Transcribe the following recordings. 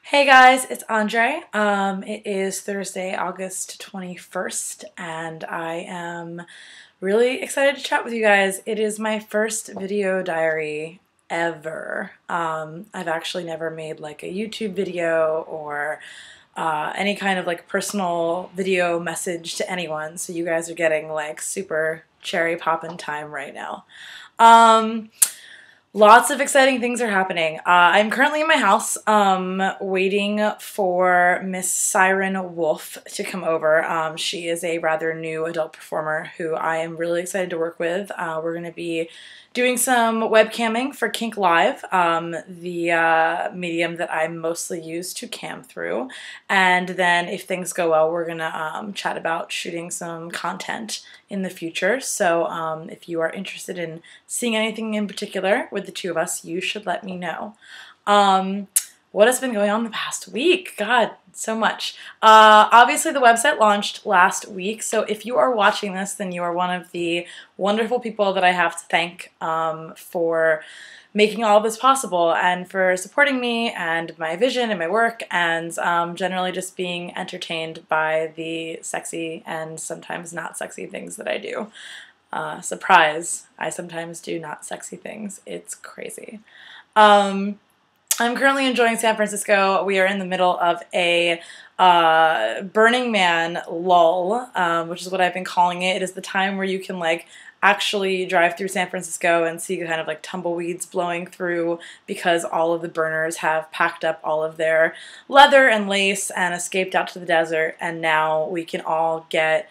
Hey guys, it's Andre. It is Thursday, August 21st, and I am really excited to chat with you guys. It is my first video diary ever. I've actually never made like a YouTube video or any kind of like personal video message to anyone, so you guys are getting like super cherry poppin' time right now. Um, Lots of exciting things are happening. I'm currently in my house waiting for Miss Siren Wolf to come over. She is a rather new adult performer who I am really excited to work with. We're going to be doing some webcamming for Kink Live, the medium that I mostly use to cam through. And then if things go well, we're going to chat about shooting some content in the future. So if you are interested in seeing anything in particular with the two of us, you should let me know. What has been going on the past week? God, so much. Obviously, the website launched last week, so if you are watching this, then you are one of the wonderful people that I have to thank for making all of this possible and for supporting me and my vision and my work and generally just being entertained by the sexy and sometimes not sexy things that I do. Surprise, I sometimes do not sexy things. It's crazy. I'm currently enjoying San Francisco. We are in the middle of a Burning Man lull, which is what I've been calling it. It is the time where you can like actually drive through San Francisco and see kind of like tumbleweeds blowing through because all of the burners have packed up all of their leather and lace and escaped out to the desert, and now we can all get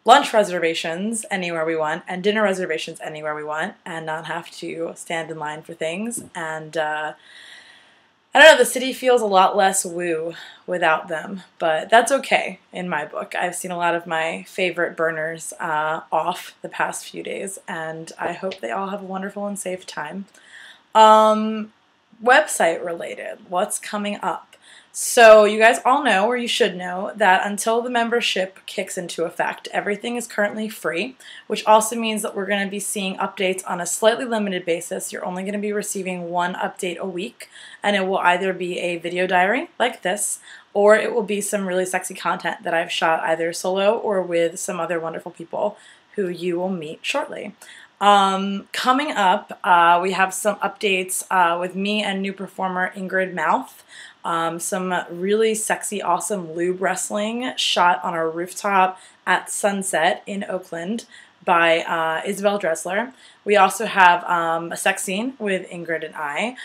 lunch reservations anywhere we want and dinner reservations anywhere we want and not have to stand in line for things. And I don't know, the city feels a lot less woo without them, but that's okay in my book. I've seen a lot of my favorite burners off the past few days, and I hope they all have a wonderful and safe time. Website related, what's coming up? So you guys all know, or you should know, that until the membership kicks into effect, everything is currently free, which also means that we're going to be seeing updates on a slightly limited basis. You're only going to be receiving one update a week, and it will either be a video diary like this, or it will be some really sexy content that I've shot either solo or with some other wonderful people who you will meet shortly. Coming up, we have some updates with me and new performer Ingrid Mouth. Some really sexy, awesome lube wrestling shot on a rooftop at sunset in Oakland by Isabel Dressler. We also have a sex scene with Ingrid and I.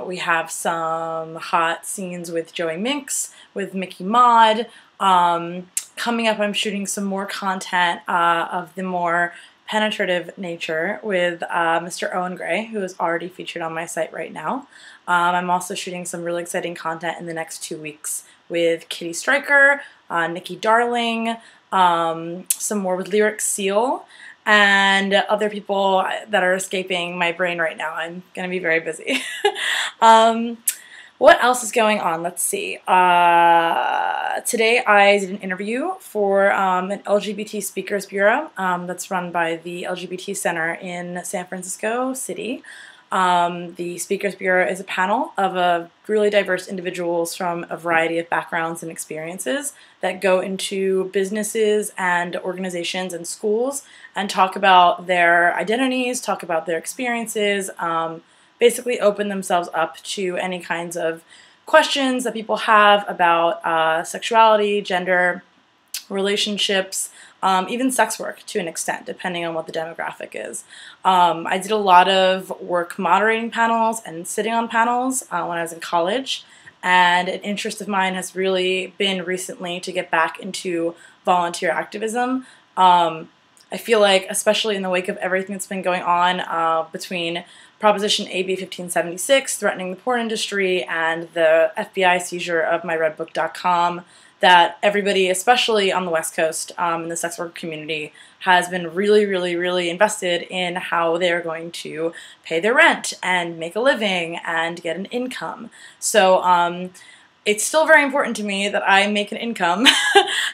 We have some hot scenes with Joey Minx, with Mickey Maud. Coming up, I'm shooting some more content of the more penetrative nature with Mr. Owen Gray, who is already featured on my site right now. I'm also shooting some really exciting content in the next 2 weeks with Kitty Stryker, Nikki Darling, some more with Lyric Seal, and other people that are escaping my brain right now. I'm going to be very busy. What else is going on? Let's see. Today I did an interview for an LGBT Speakers Bureau that's run by the LGBT Center in San Francisco City. The Speakers Bureau is a panel of really diverse individuals from a variety of backgrounds and experiences that go into businesses and organizations and schools and talk about their identities, talk about their experiences, basically open themselves up to any kinds of questions that people have about sexuality, gender, relationships, even sex work to an extent, depending on what the demographic is. I did a lot of work moderating panels and sitting on panels when I was in college, and an interest of mine has really been recently to get back into volunteer activism. I feel like, especially in the wake of everything that's been going on between Proposition AB 1576 threatening the porn industry and the FBI seizure of myredbook.com, that everybody, especially on the West Coast in the sex work community, has been really invested in how they're going to pay their rent and make a living and get an income. So it's still very important to me that I make an income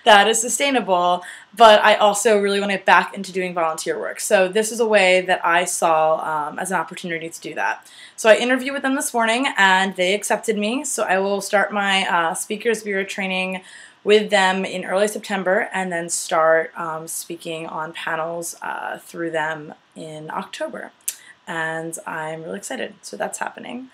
that is sustainable, but I also really want to get back into doing volunteer work. So this is a way that I saw as an opportunity to do that. So I interviewed with them this morning, and they accepted me. So I will start my Speakers Bureau training with them in early September, and then start speaking on panels through them in October. And I'm really excited. So that's happening.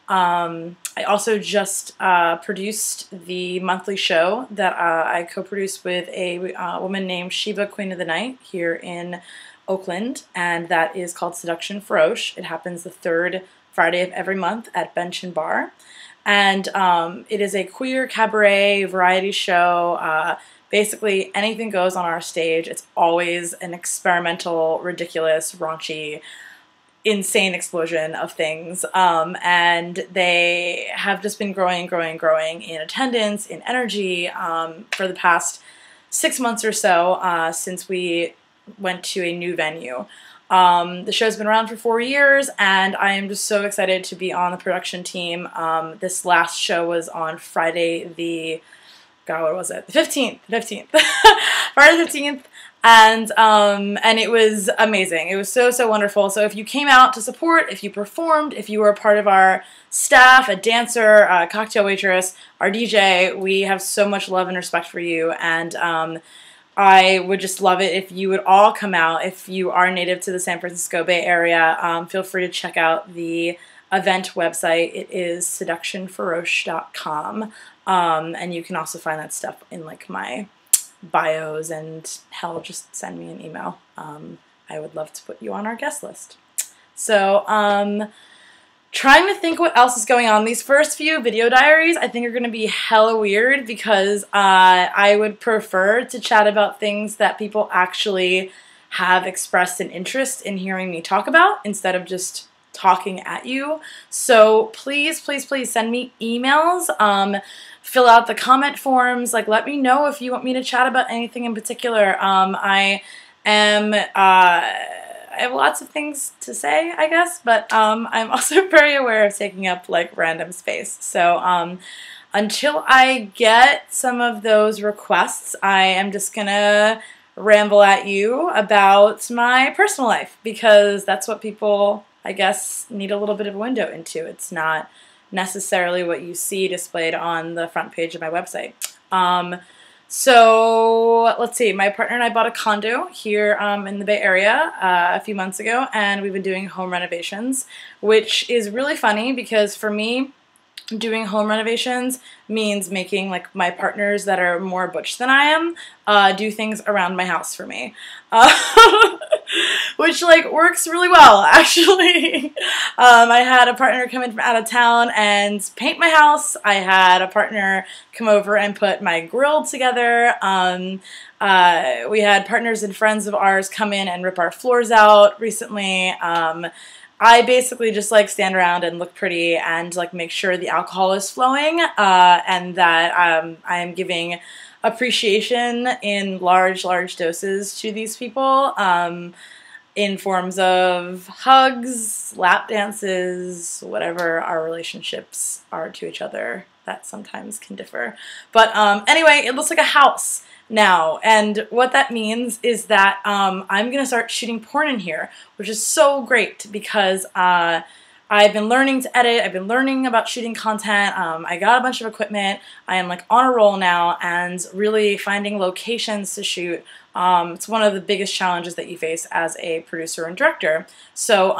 I also just produced the monthly show that I co-produced with a woman named Shiva, Queen of the Night, here in Oakland, and that is called Seduction Feroce. It happens the third Friday of every month at Bench and Bar, and it is a queer cabaret variety show. Basically, anything goes on our stage. It's always an experimental, ridiculous, raunchy, insane explosion of things, and they have just been growing in attendance, in energy, for the past 6 months or so, since we went to a new venue. The show's been around for 4 years, and I am just so excited to be on the production team. This last show was on Friday the, God, what was it? The 15th. Friday the 15th. And it was amazing. It was so wonderful. So if you came out to support, if you performed, if you were a part of our staff, a dancer, a cocktail waitress, our DJ, we have so much love and respect for you. And I would just love it if you would all come out. If you are native to the San Francisco Bay Area, feel free to check out the event website. It is seductionferoce.com. And you can also find that stuff in like my bios, and hell, just send me an email. I would love to put you on our guest list. So, trying to think what else is going on. These first few video diaries I think are going to be hella weird, because I would prefer to chat about things that people actually have expressed an interest in hearing me talk about, instead of just talking at you. So please send me emails. Fill out the comment forms. Like, let me know if you want me to chat about anything in particular. I have lots of things to say, I guess, but I'm also very aware of taking up like random space. So until I get some of those requests, I am just gonna ramble at you about my personal life, because that's what people, I guess, need a little bit of a window into. It's not necessarily what you see displayed on the front page of my website. So let's see, my partner and I bought a condo here in the Bay Area a few months ago, and we've been doing home renovations, which is really funny because for me, doing home renovations means making like my partners that are more butch than I am do things around my house for me, which like works really well actually. I had a partner come in from out of town and paint my house. I had a partner come over and put my grill together. We had partners and friends of ours come in and rip our floors out recently. I basically just like stand around and look pretty and like make sure the alcohol is flowing and that I am giving appreciation in large doses to these people in forms of hugs, lap dances, whatever our relationships are to each other. That sometimes can differ. But anyway, it looks like a house now, and what that means is that I'm gonna start shooting porn in here, which is so great because I've been learning to edit, I've been learning about shooting content, I got a bunch of equipment, I am like on a roll now, and really finding locations to shoot. It's one of the biggest challenges that you face as a producer and director. So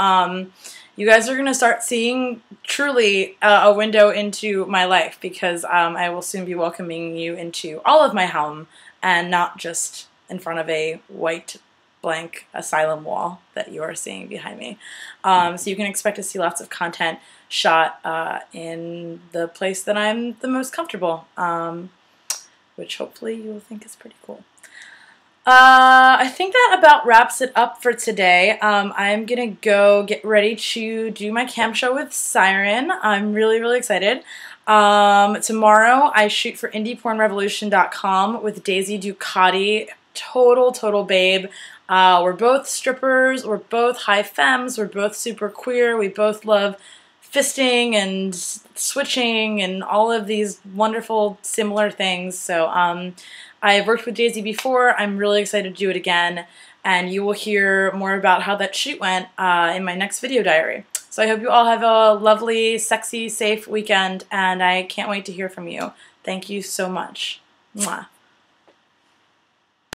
you guys are going to start seeing truly a window into my life, because I will soon be welcoming you into all of my home and not just in front of a white blank asylum wall that you are seeing behind me. So you can expect to see lots of content shot in the place that I'm the most comfortable, which hopefully you will think is pretty cool. I think that about wraps it up for today. I'm gonna go get ready to do my cam show with Siren. I'm really excited. Tomorrow I shoot for indiepornrevolution.com with Daisy Ducati. Total babe. We're both strippers, we're both high femmes, we're both super queer, we both love fisting and switching and all of these wonderful similar things. So I've worked with Daisy before. I'm really excited to do it again, and you will hear more about how that shoot went in my next video diary. So I hope you all have a lovely, sexy, safe weekend, and I can't wait to hear from you. Thank you so much. Mwah.